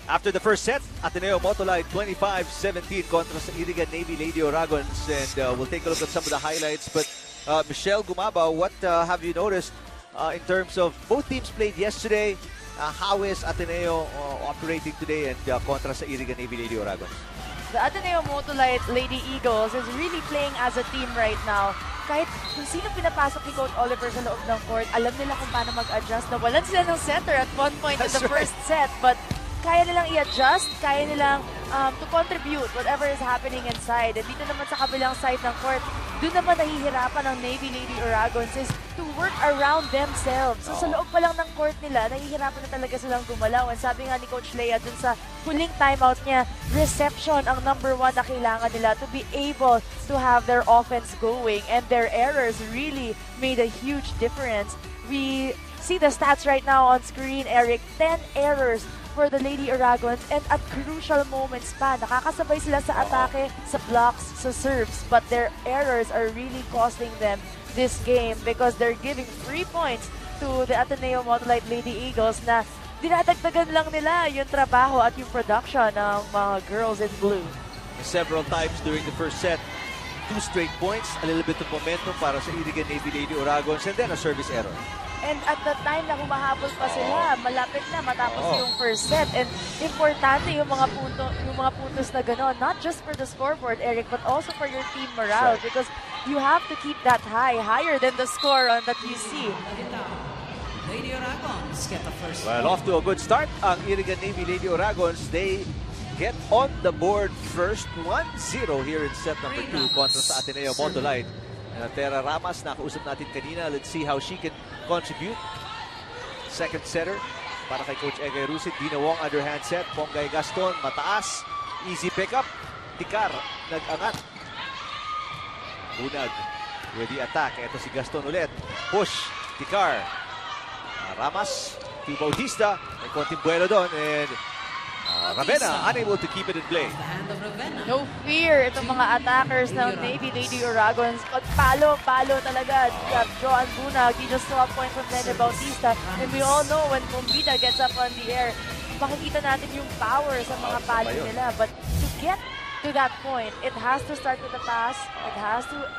After the first set, Ateneo-Motolite 25-17 kontra sa Iriga-Navy Lady Oragons. And we'll take a look at some of the highlights. But Michelle Gumabaw, what have you noticed in terms of both teams played yesterday? How is Ateneo operating today and kontra sa Iriga-Navy Lady Oragons? The Ateneo-Motolite Lady Eagles is really playing as a team right now. Kahit kung sino pinapasok ni Coach Oliver sa loob ng court, alam nila kung paano mag-adjust. Nawalan sila ng center at one point in the first set. But kaya nilang i-adjust, kaya nilang to contribute whatever is happening inside. And dito naman sa kabilang side ng court, doon naman nahihirapan ng Navy Lady Oragons is to work around themselves. So sa loob pa lang ng court nila, nahihirapan na talaga silang gumalaw. And sabi nga ni Coach Lea dun sa huling timeout niya, reception ang #1 na kailangan nila to be able to have their offense going. And their errors really made a huge difference. We see the stats right now on screen, Eric. 10 errors for the Lady Oragons, and at crucial moments pa, nakakasabay sila sa atake, sa blocks, sa serves, but their errors are really costing them this game because they're giving 3 points to the Ateneo-Motolite Lady Eagles na dinadagdagan lang nila yung trabaho at yung production ng mga girls in blue. Several times during the first set, 2 straight points, a little bit of momentum para sa Iriga-Navy Lady Oragons, and then a service error. And at the time na humahabol pa sila, malapit na matapos yung first set. And importante yung mga puntos na gano'n, not just for the scoreboard, Eric, but also for your team morale. Because you have to keep that high, higher than the score that you see. Lady Oragons get the first. Well, off to a good start ang Iriga-Navy Lady Oragons. They get on the board first, 1-0 here in set number 2 kontra sa Ateneo-Motolite. Tera Ramas, nakausap natin kanina. Let's see how she can contribute. Second setter para kay Coach Egay Rusit. Dina Wong underhand set. Ponggay Gaston, mataas. Easy pickup. Tikar, nag-angat. Bunag with the attack. Ito si Gaston ulit. Push, Tikar. Ramas to Bautista. May konting buwelo doon. And Ravenna unable to keep it in play. No fear itong mga attackers ng Navy Lady Oragons. Palo-palo talaga. You have Joan Bunag. He just saw a point from Nene Bautista. And we all know when Bombita gets up on the air, makikita natin yung power sa mga palo nila. But to get to that point, it has to start with the pass. It has to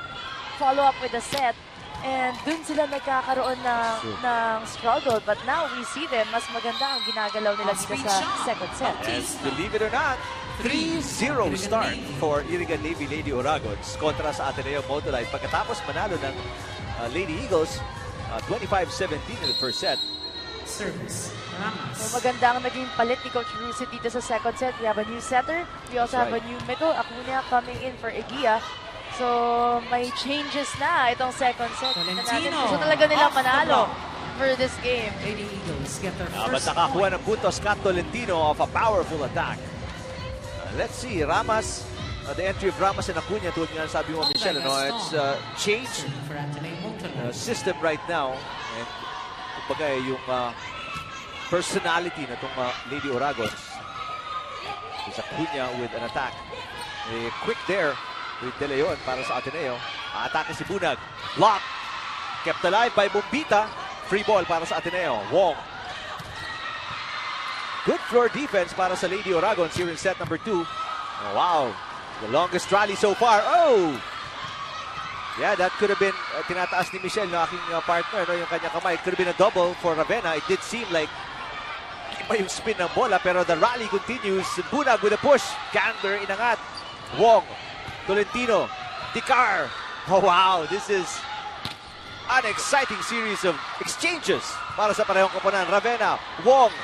follow up with the set. And dun sila nagkakaroon ng struggle. But now we see them, mas maganda ang ginagalaw nila dito sa second set. And believe it or not, 3-0 start for Iriga-Navy Lady Oragons kontra sa Ateneo-Motolite. Pagkatapos manalo ng Lady Eagles, 25-17 in the first set. Service. So maganda ang naging palit ni Coach Rusit dito sa second set. We have a new setter. We also have a new middle. Acuna coming in for Egia. So, may changes na itong second set. Gusto talaga nilang manalo for this game. Lady Eagles get their But first nakakuha point. ng puntos Kat Tolentino of a powerful attack. Let's see, Ramas, the entry of Ramas and Acuna, tulad nga sabi mo, Michelle, it's changed For Ateneo-Motolite. system right now. And kumbaga yung personality na itong Lady Oragons. Is Acuna with an attack. Quick there with De Leon para sa Ateneo. Atake si Bunag. Block. Kept alive by Bombita. Free ball para sa Ateneo. Wong. Good floor defense para sa Lady Oragons here in set number 2. Oh, wow. The longest rally so far. Oh! Yeah, that could have been tinataas ni Michelle, no, aking partner, no, yung kanya kamay. It could have been a double for Ravenna. It did seem like iba yung spin ng bola, pero the rally continues. Bunag with a push. Gander inangat. Wong. Tolentino, Tikar. Oh wow, this is an exciting series of exchanges para sa parehong koponan. Ravenna, Wong.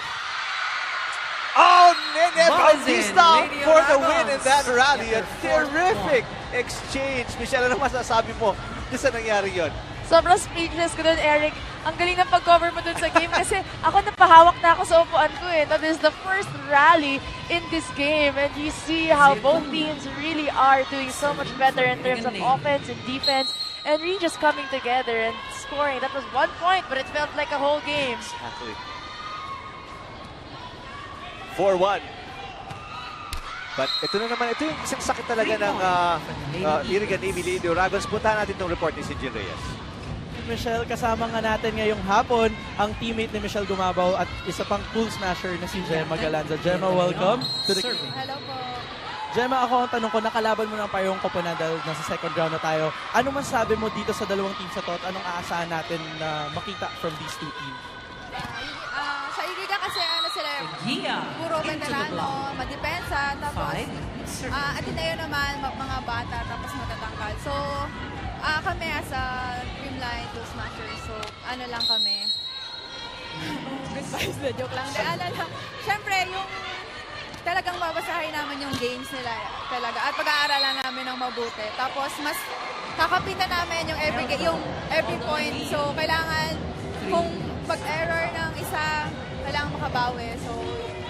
Oh, Nene Bautista for the win in that rally. A terrific exchange. Michelle, ano masasabi mo doon sa nangyari yun? Sobrang speechless ko dun, Eric. Ang galing ng pag-cover mo dun sa game kasi ako napahawak na ako sa upuan ko eh. That is the first rally in this game and you see how both teams really are doing so much better in terms of offense and defense and really just coming together and scoring. That was 1 point but it felt like a whole game. Exactly. 4-1. But ito na naman, ito yung isang sakit talaga ng Iriga-Navy Lady Oragons. Puntahan natin itong report ni Sinjin Reyes. Michelle, kasama nga natin ngayong hapon ang teammate ni Michelle Gumabaw at isa pang pool smasher na si Gemma Galanza. Gemma, welcome to the... Serving. Hello po. Gemma, ako ang tanong ko, nakalaban mo ng parehong koponan dahil nasa second round na tayo. Ano man sabi mo dito sa dalawang teams na to at anong aasahan natin na makita from these two teams? Sa Iriga kasi sila Gia. puro Into the veterano, block. madepensa, tapos 5. Serving. Ateneo naman, mga bata, tapos matatangkal. So, kami as a Dreamline to Smashers, so lang kami. Goodbye na joke lang. Lang. Siyempre, yung talagang babasahin namin yung games nila talaga at pag-aaralan namin ng mabuti. Tapos mas kakapitan namin yung every point. So kailangan kung pag-error ng isa, kailangan makabawi. So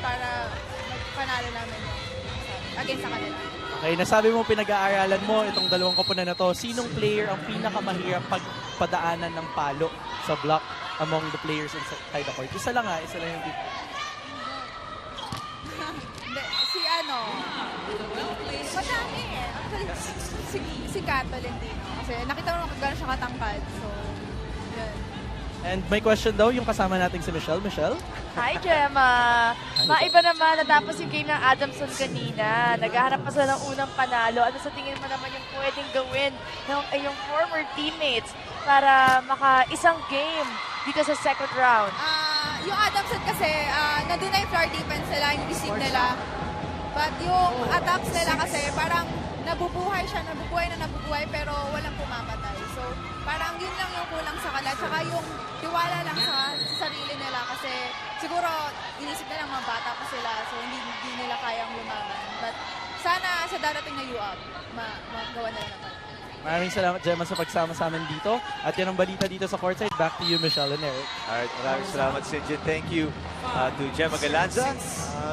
para magpanalo namin against sa kanila. Okay, nasabi mo pinag-aaralan mo itong dalawang koponan na to. Sinong player ang pinakamahirap pagpadaanan ng palo sa block among the players inside the court? Isa lang yung team. Madami eh. Actually, si Kato Lendino. Kasi nakita mo kung gano'n siya katangkad. So, yun. And may question daw yung kasama nating si Michelle. Michelle? Hi, Gemma! Maiba naman, natapos yung game ng Adamson kanina. Naghahanap pa sila ng unang panalo. Ano sa tingin mo naman yung pwedeng gawin ng iyong former teammates para maka-isang game dito sa second round? Yung Adamson kasi, nandun na yung floor defense nila, yung receive nila. But yung attacks nila kasi parang nabubuhay pero walang pumamatay. So parang yun lang yung kulang sa kanila. Tsaka yung tiwala lang sa sarili nila kasi siguro inisip na lang mga bata pa sila so hindi nila kayang lumaban. But sana sa darating na UAP, magawa nila naman. Maraming salamat, Gemma, sa pagsama sa amin dito. At yan ang balita dito sa courtside. Back to you, Michelle and Eric. Alright, maraming salamat, Sinjin. Thank you to Gemma Galanza.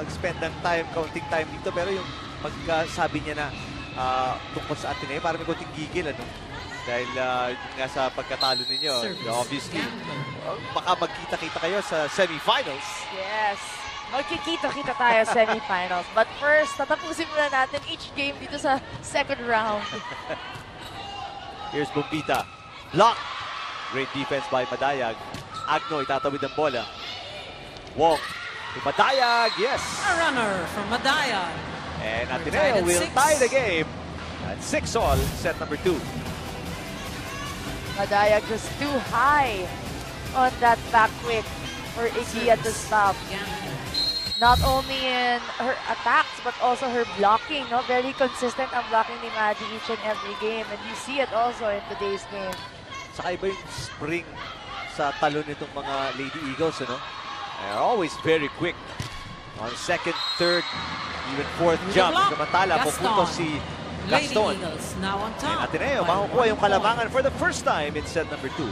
Spend ng time, counting time dito. Pero yung pagsabi niya na tungkol sa Ateneo, parang may konting gigil, ano? Dahil nga sa pagkatalo ninyo, obviously, baka magkita-kita kayo sa semifinals. Yes. Magkikita-kita tayo sa semifinals. But first, tatapusin muna natin each game dito sa second round. Here's Bumbita. Block. Great defense by Madayag. Agno itatawid ang bola. Wong. To Madayag. Yes. A runner from Madaya. And We're Ateneo tied at will 6. tie the game at 6-all, set number 2. Madayag just too high on that back quick for Iggy at the stop. Not only in her attacks, but also her blocking. No? Very consistent ang blocking ni Maddie each and every game. And you see it also in today's game. Saka iba yung spring sa talon nitong mga Lady Eagles, ano? They're always very quick. On second, third, even fourth jump. Samantala, pupunto si Lady Gaston. Eagles now on And top. Ateneo, makukuha yung kalamangan for the first time in set number 2.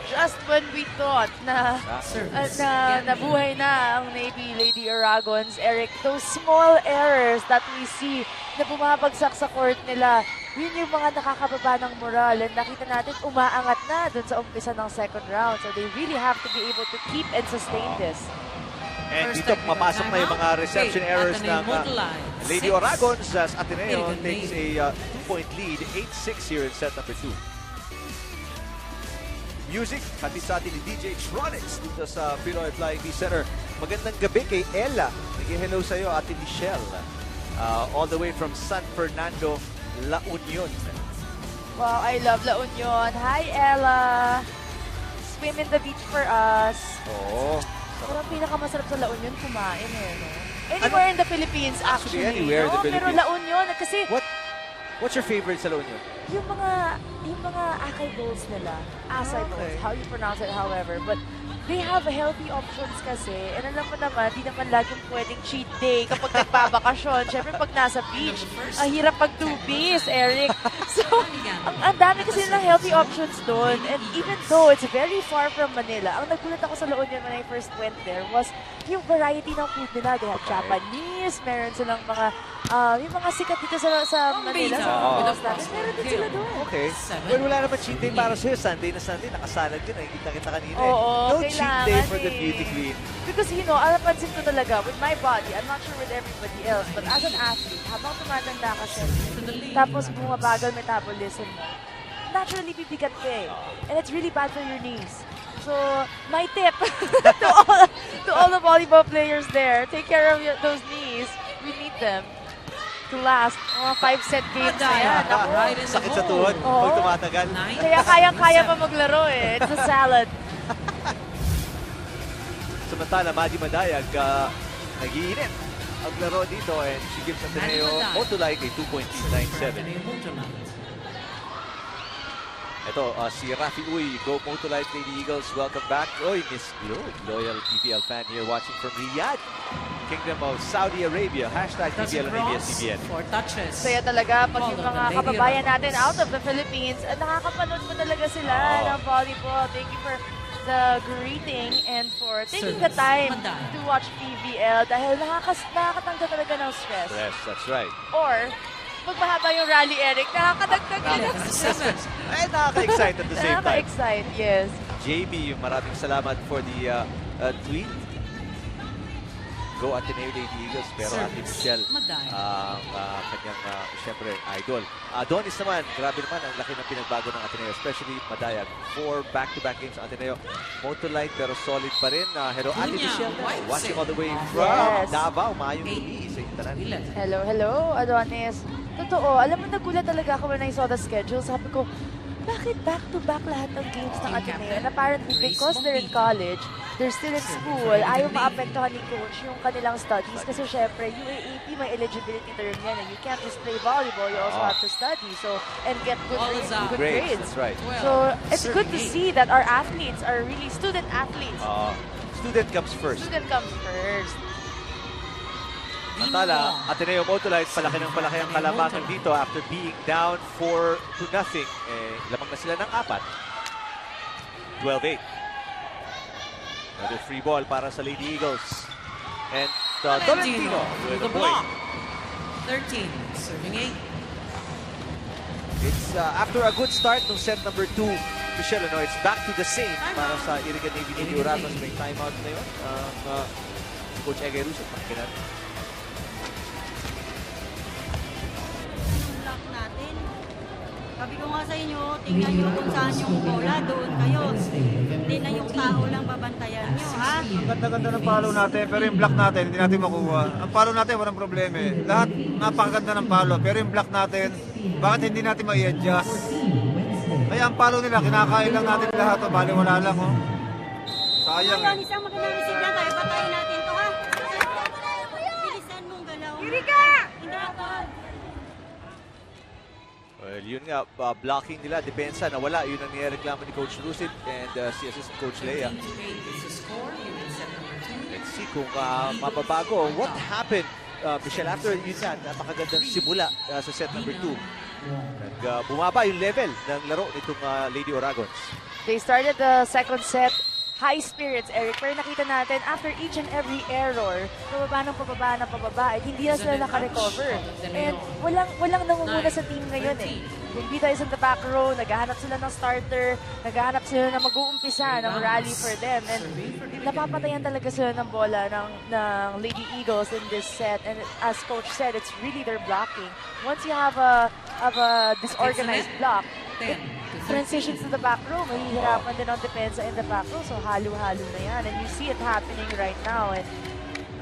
Just when we thought na nabuhay na ang Navy Lady Aragons, Eric, those small errors that we see na bumabagsak sa court nila, yun yung mga nakakababa ng moral. And nakita natin, umaangat na dun sa umpisa ng second round. So they really have to be able to keep and sustain this. And dito mapasok na yung mga reception errors ng Lady Aragons as Ateneo takes a 2-point lead, 8-6 here in set number 2. Music, hatid sa atin ni DJ Tronics dito sa Pinoy Flying V Center. Magandang gabi kay Ella. Nag-hello sa iyo, Ate Michelle. All the way from San Fernando, La Union. Wow, I love La Union. Hi, Ella. Swim in the beach for us. Oo. Pero ang pinakamasarap sa La Union, kumain eh. No? Anywhere in the Philippines, actually. Anywhere in the Philippines. Pero La Union, kasi What's your favorite sa La Union? yung mga acai bowls nila, acai bowls, how you pronounce it, however, but they have healthy options kasi. And alam mo naman, di naman laging pwedeng cheat day kapag nagbabakasyon. Siyempre, pag nasa beach, ang hirap pag-2-piece, Eric. So, ang dami kasi ng healthy options doon. And even though it's very far from Manila, ang nagulat ako sa La Union when I first went there was yung variety ng food nila. They have Japanese, meron silang mga yung mga sikat dito sa Manila. Meron din sila doon. Okay. Well, wala naman cheat day para sa'yo. Sunday na Sunday, nakasalad yun. Nakikita kita kanina. Oo, no cheat day for the beauty queen. Because, you know, napansin ko talaga, with my body, I'm not sure with everybody else, but as an athlete, habang tumatanda ka siya, tapos bumabagal metabolism mo, naturally bibigat ka eh. And it's really bad for your knees. So, my tip to all the volleyball players there, take care of those knees. We need them to last. Mga 5-set games na yan. Ako, Right in the Sakit sa hole. tuhod pag tumatagal. kaya kayang-kaya pa maglaro eh. It's a salad. Samantala, Maddie Madayag, nag-iinit ang laro dito and she gives Ateneo-Motolite a 2.97. Ateneo-Motolite. Ito, si Rafi Uy, Go Motolite Lady Eagles, welcome back. Oy, Miss Glory, loyal PVL fan here watching from Riyadh, Kingdom of Saudi Arabia. Hashtag That's PVL and cross ABS-CBN. for touches. Saya talaga pag yung Follow mga the Lady kababayan Ravens. natin out of the Philippines, nakakapanood mo talaga sila ng volleyball. Thank you for the greeting and for taking the Service. time Madaya. to watch PVL dahil nakakatanggal talaga ng stress. Yes, that's right. Or, pag mahaba yung rally, Eric, nakakadagdag din ng stress. Eh, nakaka-excite at the same time. Nakaka-excite, yes. JB, maraming salamat for the tweet. Go Ateneo Lady Eagles, pero Ate Service. Michelle, Madaya. ang kanyang, siyempre, idol. Donis naman, grabe naman, ang laki ng pinagbago ng Ateneo, especially Madaya. 4 back-to-back games ang Ateneo. Motolite, pero solid pa rin. Hello, Ate Cunha, Michelle, white watching all the way set. from Yes. Davao, Mayong Uli, sa Intanan. 11. Hello, Adonis. Totoo, alam mo, nagulat talaga ako when I saw the schedule. Sabi ko, bakit back-to-back lahat ng games ng Team Ateneo? captain, And apparently, Grace because they're in Bombito. college, they're still in school, ayaw maapektuhan ni coach yung kanilang studies. Kasi syempre, UAAP, may eligibility term yan. And you can't just play volleyball, you also have to study. So, and get good, All is out. good Great, grades. that's right. 12. So, it's good to 38. see that our athletes are really student athletes. Student comes first. Student comes first. Samantala, Ateneo-Motolite, palaki ng palaki ang kalamangan dito after being down 4-0. Lamang na sila ng 4. 12-8. Another free ball para sa Lady Eagles. And Tolentino with the a point. block. 13, serving 8. It's after a good start ng set number 2. Michelle, it's back to the same para sa Iriga-Navy Lady Oragos. May timeout na yun. Coach Egay Russo, pakinggan natin. Block natin. Sabi ko nga sa inyo, tingnan nyo kung saan yung bola, doon kayo. Hindi na yung tao lang babantayan nyo, ha? Ang ganda-ganda ng palo natin, pero yung block natin, hindi natin makuha. Ang palo natin, walang problema eh. Lahat napakaganda ng palo, pero yung block natin, bakit hindi natin ma-i-adjust? Kaya ang palo nila, kinakain lang natin lahat, o bali wala lang, oh. Sayang Ngayon, eh. isang magandang receive lang tayo, patayin natin to, ha? Bilisan mong galaw. Iriga! Hindi ako. Well, yun nga, blocking nila, depensa, nawala. Yun ang nireklamo ni Coach Lucid and si Assistant Coach Lea. 8 is the score here in set number 2. Let's see kung mababago. What happened, Michelle, after yun nga, napakagandang simula sa set number 2. Bumaba yung level ng laro nitong Lady Oragons. They started the second set high spirits, Eric. Pero nakita natin, after each and every error, pababa, at hindi na sila nakarecover. And walang nangunguna sa team ngayon eh. Yung Vita is in the back row, naghahanap sila ng starter, naghahanap sila na mag-uumpisa ng rally for them. And napapatayan talaga sila ng bola ng Lady Eagles in this set. And as Coach said, it's really their blocking. Once you have a disorganized block, it transitions to the back row, mahihirapan din ang depensa in the back row. So halo-halo na yan. And you see it happening right now. And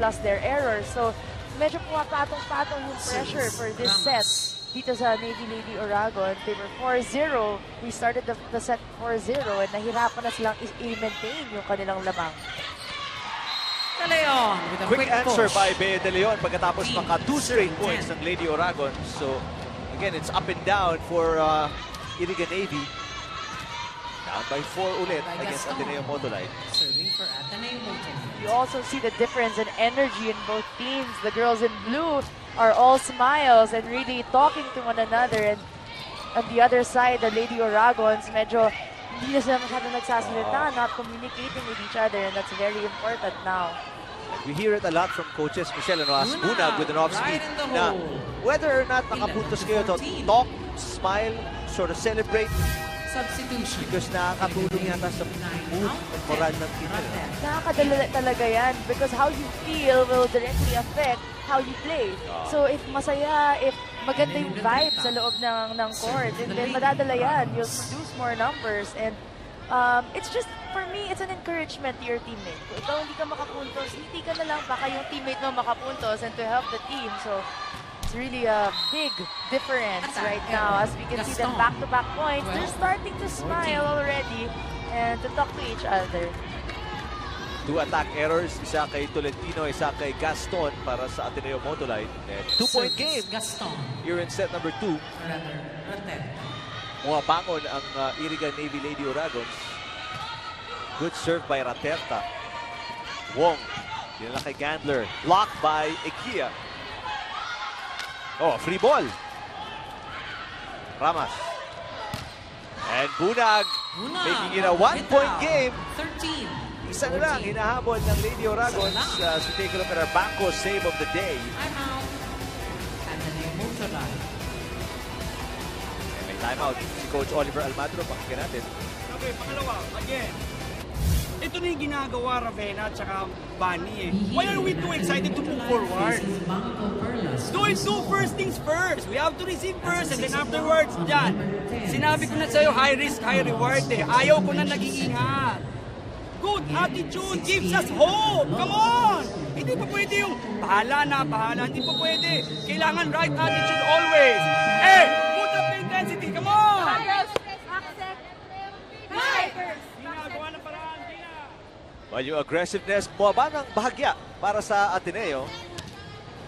plus their errors. So medyo pumapatong-patong yung pressure for this set dito sa Navy Lady Oragon. They were 4-0. We started the set 4-0 and nahirapan na silang i-maintain yung kanilang lamang. De Leon with a Quick answer push. by Bea De Leon pagkatapos maka 2 straight points ng Lady Oragon. So, again, it's up and down for Iriga-Navy. Down by 4 ulit against Ateneo-Motolite. Serving for Ateneo-Motolite. You also see the difference in energy in both teams. The girls in blue are all smiles and really talking to one another. And on the other side, the Lady Oragons, medyo hindi na sila masyadong nagsasalita, not communicating with each other. And that's very important now. We hear it a lot from coaches. Michelle, Bunag with an off-speed. Right in the Na hole. whether or not nakapuntos kayo to 11-14. talk, smile, sort of celebrate Substitution. because nakakatulong yata sa mood at moral ng team nila. Nakakadala talaga yan because how you feel will directly affect how you play. So if masaya, if maganda yung vibe sa loob ng court. And then madadala yan. You'll produce more numbers. And it's just, for me, it's an encouragement to your teammate. Kung ikaw hindi ka makapuntos, hindi ka na lang, baka yung teammate mo makapuntos and to help the team. So, it's really a big difference right now. As we can see them back-to-back points, they're starting to smile already and to talk to each other. 2 attack errors, isa kay Tolentino, isa kay Gaston para sa Ateneo-Motolite. 2-point game Gaston. here in set number 2. Mumabangon ang Iriga-Navy Lady Uragons. Good serve by Raterta. Wong, dinala kay Gandler. Blocked by Ekia. Oh, free ball. Ramas. And Bunag, making it a 1-point game. 13. Isa na lang, hinahabol ng Lady Uragons. So take a look at our Banco save of the day. Timeout. Ateneo-Motolite. May timeout si Coach Oliver Almadro. Pakinggan natin. Okay, pangalawa, again. Ito na yung ginagawa, Ravenna at saka Bunny eh. Why are we too excited to move forward? Do first things first. We have to receive first and then afterwards, dyan. Sinabi ko na sa'yo, high risk, high reward eh. Ayaw ko na nag-iingat. Good attitude gives us hope. Come on! Hindi pa pwede yung bahala na. Hindi pa pwede. Kailangan right attitude always. Hey, put up the intensity. Come on! Ginagawa ng paraan. Well, yung aggressiveness, buwaba ng bahagya para sa Ateneo.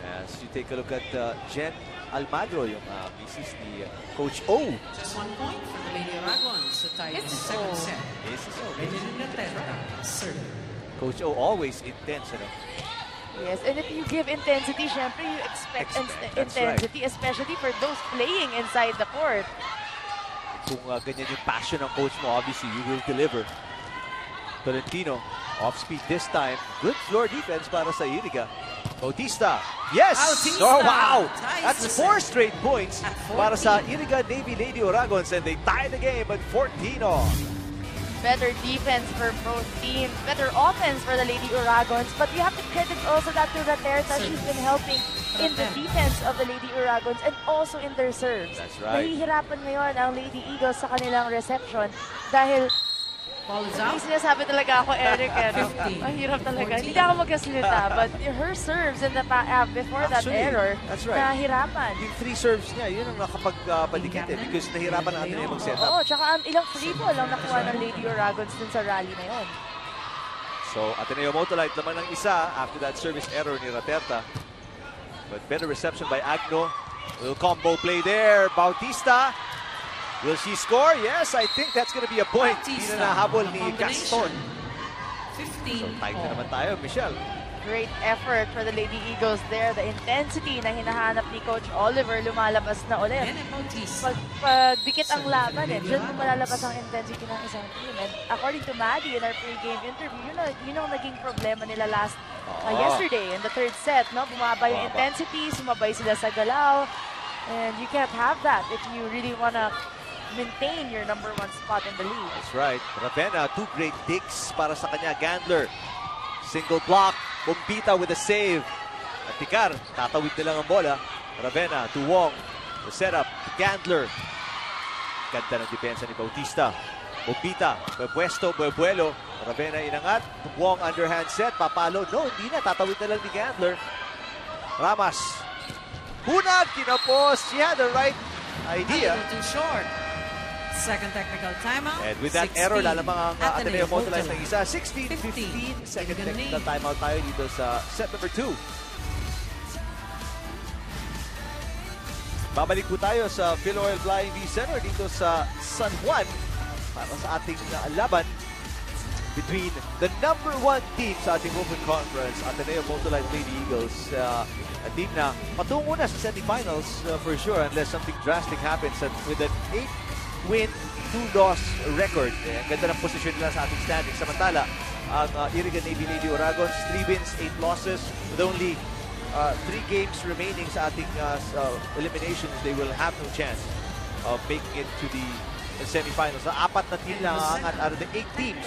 As you take a look at Jen Almadro, yung misis ni Coach O. Just 1 point for the Lady Uragons to tie the second set. Serve. Coach O always intense, ano? Yes, and if you give intensity, syempre you expect intensity, especially for those playing inside the court. Kung ganyan yung passion ng coach mo, obviously you will deliver. Tolentino, off speed this time. Good floor defense para sa Iriga. Bautista, yes! Bautista Oh, wow! ties That's the 4 set. straight points para sa Iriga-Navy Lady Uragons, and they tie the game at 14 all. Better defense for both teams, better offense for the Lady Uragons, but you have to credit also that to Raterta. She's been helping in the defense of the Lady Uragons and also in their serves. That's right. Nahihirapan ngayon ang Lady Eagles sa kanilang reception dahil Ball is may out. sinasabi talaga ako, Eric, 15, ang hirap talaga. 14. Hindi ako magkasalita, but her serves in the before that Actually, error, that's right. nahirapan. Yung 3 serves niya, yun ang nakapagpadikit because nahirapan na Ateneo mag-set up. Oo, tsaka ilang free ball ang nakuha ng Lady Uragons dun sa rally na yun. So, Ateneo-Motolite naman ng isa after that service error ni Raterta. But better reception by Agno. Little combo play there. Bautista. Will she score? Yes, I think that's going to be a point. Hindi na nahabol ni Gaston. 15. So, tight na naman tayo, Michelle. Great effort for the Lady Eagles there. The intensity na hinahanap ni Coach Oliver lumalabas na ulit. Pag dikit ang laban dyan mo malalabas ang intensity ng isang team. And according to Maddie in our pre-game interview, yun ang naging problema nila yesterday in the third set. No? Bumaba yung intensity, sumabay sila sa galaw. And you can't have that if you really wanna maintain your #1 spot in the league. That's right. Ravenna, 2 great digs para sa kanya. Gandler, single block. Bumpita with a save. At Tikar, tatawid na lang ang bola. Ravenna to Wong. The setup, Gandler. Ganda ng depensa ni Bautista. Bumpita, Buepuesto, Buebuelo. Ravenna inangat. Wong underhand set, papalo. No, hindi na. Tatawid na lang ni Gandler. Ramas. Hunag, kinapos. She had the right idea. A little too short. Second technical timeout. And with that 16. error, lalamang ang Ateneo-Motolite ng isa. 16-15. 15. Second technical timeout tayo dito sa set number 2. Babalik po tayo sa Philoil Flying V Center dito sa San Juan para sa ating laban between the #1 team sa ating Open Conference, Ateneo-Motolite Lady Eagles. A team na patungo na sa semifinals for sure unless something drastic happens with an 8-win, 2-loss record. Ang ganda ng posisyon nila sa ating standing. Samantala, ang Iriga-Navy Lady Uragons, 3 wins, 8 losses with only 3 games remaining sa ating eliminations. They will have no chance of making it to the semifinals. Na 4 na team lang ang angat out of the 8 teams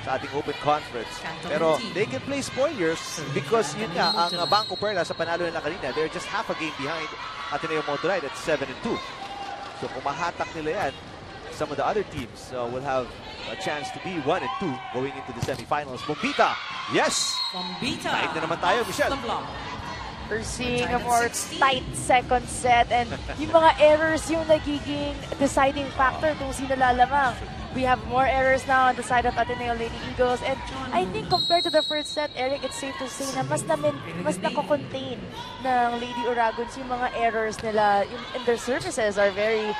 sa ating open conference. Pero they can play spoilers because yun nga, ang Bangko Perla sa panalo nila kanina, they're just half a game behind Ateneo-Motolite at 7-2. So kung mahatak nila yan, some of the other teams will have a chance to be 1-2 going into the semifinals. Bombita, yes! Bombita. Tight na naman tayo, Michelle. We're seeing a more tight second set and yung mga errors yung nagiging deciding factor kung sino lalamang. We have more errors now on the side of Ateneo Lady Eagles and I think compared to the first set, Eric, it's safe to say na mas nako-contain ng Lady Uragons yung mga errors nila and their services are very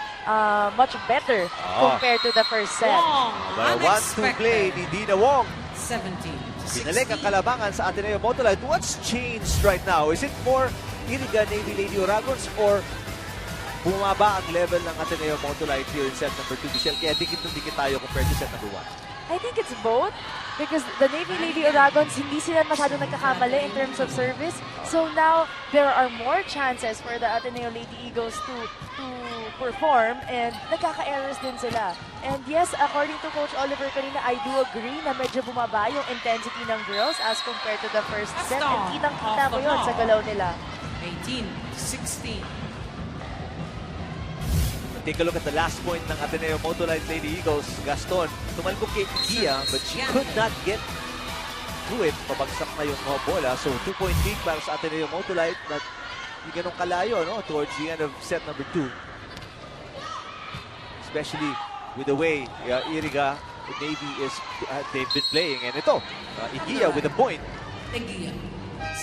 much better compared to the first set. Well, 1-2 play ni Dina Wong. 17-16. Binalik ang kalabangan sa Ateneo-Motolite. What's changed right now? Is it more Iriga-Navy Lady Uragons or bumaba ang level ng Ateneo-Motolite here in set number 2, Michelle? Kaya dikit tayo compared to set number 1. I think it's both because the Navy Lady Uragons, hindi sila masyado nagkakamali in terms of service. So now, there are more chances for the Ateneo Lady Eagles to perform and nagkaka-errors din sila. And yes, according to Coach Oliver kanina, I do agree na medyo bumaba yung intensity ng girls as compared to the first set. And kitang-kita ko yun sa galaw nila. 18-16. Take a look at the last point ng Ateneo-Motolite Lady Eagles. Gaston, tumalbog kay Igia, but she could not get to it. Pabagsak na yung bola. So, 2-point lead para sa Ateneo-Motolite na hindi ganun kalayo, no? Towards the end of set number 2. Especially with the way Iriga-Navy they've been playing. And ito, Igia with a point. Igia,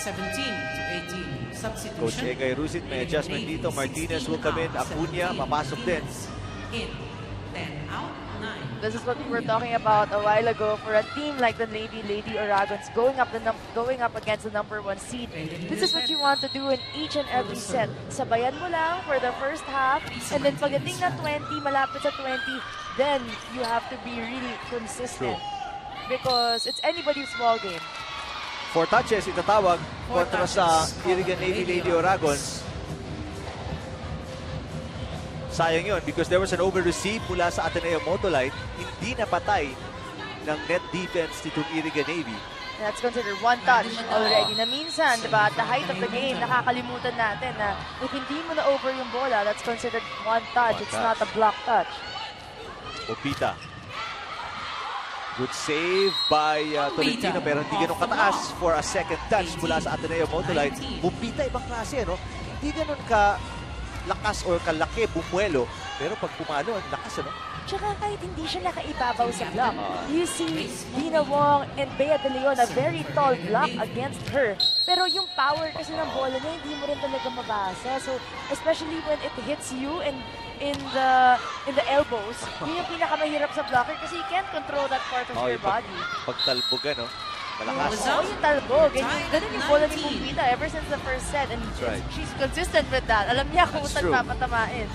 17-18. Substitution. Coach Egay Rusit, may adjustment dito. Martinez will come in. Acuna, papasok din. In, 10 out, 9. This is what we were talking about a while ago for a team like the Lady Uragons going up against the number 1 seed. This is what you want to do in each and every set. Sabayan mo lang for the first half and then pagdating na 20, malapit sa 20, then you have to be really consistent. Because it's anybody's ball game. 4 touches itatawag kontra sa Iriga-Navy Lady Uragons. Sayang yun because there was an over-receive mula sa Ateneo-Motolite. Hindi napatay ng net defense nitong Iriga-Navy. That's considered 1 touch already. Na minsan, diba, at the height of the game, nakakalimutan natin na if hindi mo na over yung bola, that's considered 1 touch. It's not a block touch. Opita. Good save by Tolentino pero hindi ganun kataas for a second touch mula sa Ateneo-Motolite. Bumpita ibang klase, no? Hindi ganun ka lakas or kalaki, bumuelo. Pero pag pumalo, ang lakas, ano? Tsaka kahit hindi siya nakaibabaw sa block, you see Dina Wong and Bea De Leon, a very tall block against her. Pero yung power kasi ng bola niya, hindi mo rin talaga mabasa. So, especially when it hits you and in the elbows, yun yung pinakamahirap sa blocker kasi you can't control that part of your body. Pagtalbog, ano? Malakas. Oo, yung talbog. Ganun yung bola ni Bombita ever since the first set. And she's consistent with that. Alam niya kung saan papatamain.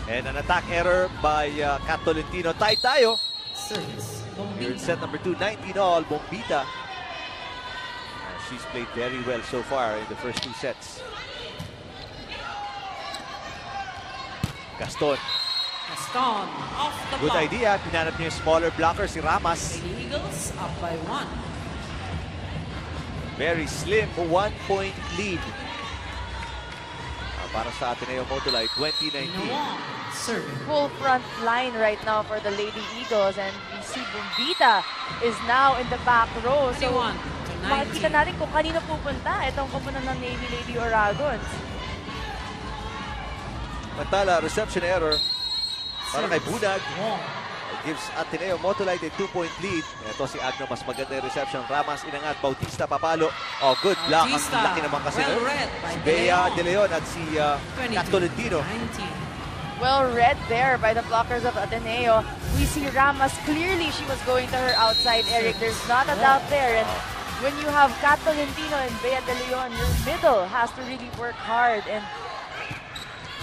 And an attack error by Kat Tolentino. Tie tayo. Service. Here in set number 2, 19 all, Bombita. She's played very well so far in the first 2 sets. Gaston. Gaston, off the Good block. idea. Pinanap niya yung smaller blocker, si Ramas. Lady Eagles up by 1. Very slim, 1-point lead. Para sa Ateneo-Motolite, 2019. Serving. Full front line right now for the Lady Eagles and we see Bombita is now in the back row. So, makikita natin kung kanino pupunta itong koponan ng Navy Lady Uragons. Mantala, reception error para kay Bunag. Gives Ateneo-Motolite a 2-point lead. Ito si Agno, mas maganda yung reception. Ramas, inangat. Bautista, papalo. Oh, good block. Ang laki naman kasi. Si Bea De Leon at si Kat Tolentino. Well read there by the blockers of Ateneo. We see Ramas, clearly she was going to her outside, Eric. There's not a doubt there. And when you have Kat Tolentino and Bea De Leon, your middle has to really work hard and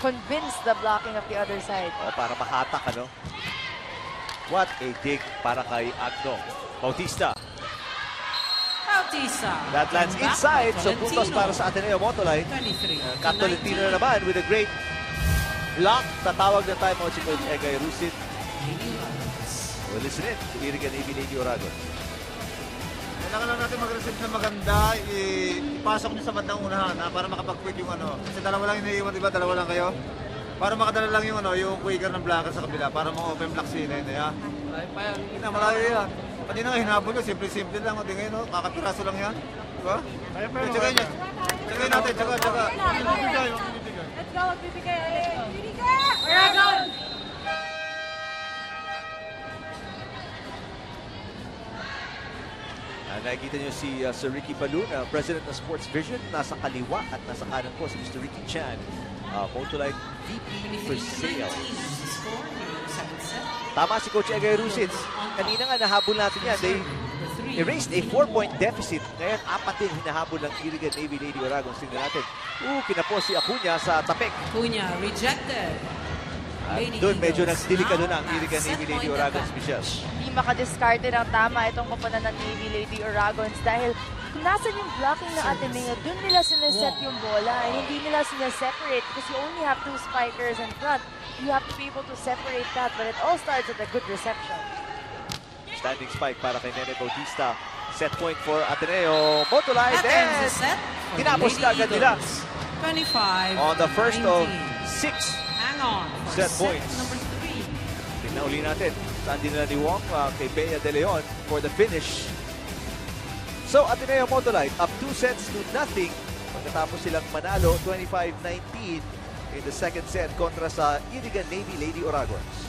convince the blocking of the other side. Oh, para mahatak, ano? What a dig para kay Agno. Bautista. That lands inside. So puntos para sa Ateneo-Motolite. Kat Tolentino na naman with a great block. Tatawag na time out si Coach Egay Rusit. Lady Dragons. We'll listen in to Iriga-Navy Lady Oragon. Kailangan lang natin mag-receive na maganda, ipasok niyo sa bandang unahan para makapag-quick yung ano. Kasi dalawa lang iniiwan, diba? Dalawa lang kayo. Para makadala lang yung ano, yung quicker ng blanket sa kabila para ma-open block sila yun, ha? Malayo yan. Kanina nga hinabol nyo, simple-simple lang. Di ngayon, no? Kakapiraso lang yan. Diba? Tsagay nyo. Tsagay natin, tsaga. Let's go, magbibigay ulit. Oragon! Nakikita niyo si Sir Ricky Balloon, President ng Sports Vision. Nasa kaliwa at nasa kanan po si Mr. Ricky Chan, Motolite VP for Sales. Score ng second set. Tama si Coach Egay Rusitz. Kanina nga nahabol natin yan. They erased a 4-point deficit. Ngayon, 4 din hinahabol ng Iriga-Navy Lady Oragon. Tingnan natin. Kinapos si Acuña sa tapik. Cunha rejected. Lady Doon medyo Eagles nagdelikado now ng back. Iriga-Navy Set Lady point Oragon advantage. Michelle. Hindi makadiskarte ng tama itong koponan ng Navy Lady Oragons dahil kung nasan yung blocking ng Ateneo, dun nila sineset yung bola. Hindi nila sineseparate because you only have 2 spikers in front. You have to be able to separate that, but it all starts with a good reception. Standing spike para kay Nene Bautista. Set point for Ateneo-Motolite. That ends the set for the Tinapos Lady ka agad nila. Eagles. 25 On the first of 19. 6 Hang on for set set points. number 3. Tingnan uli natin. Saan din nila ni Wong kay Bea De Leon for the finish. So, Ateneo-Motolite up 2 sets to nothing. Pagkatapos silang manalo 25-19 in the second set kontra sa Iriga-Navy Lady Oragons.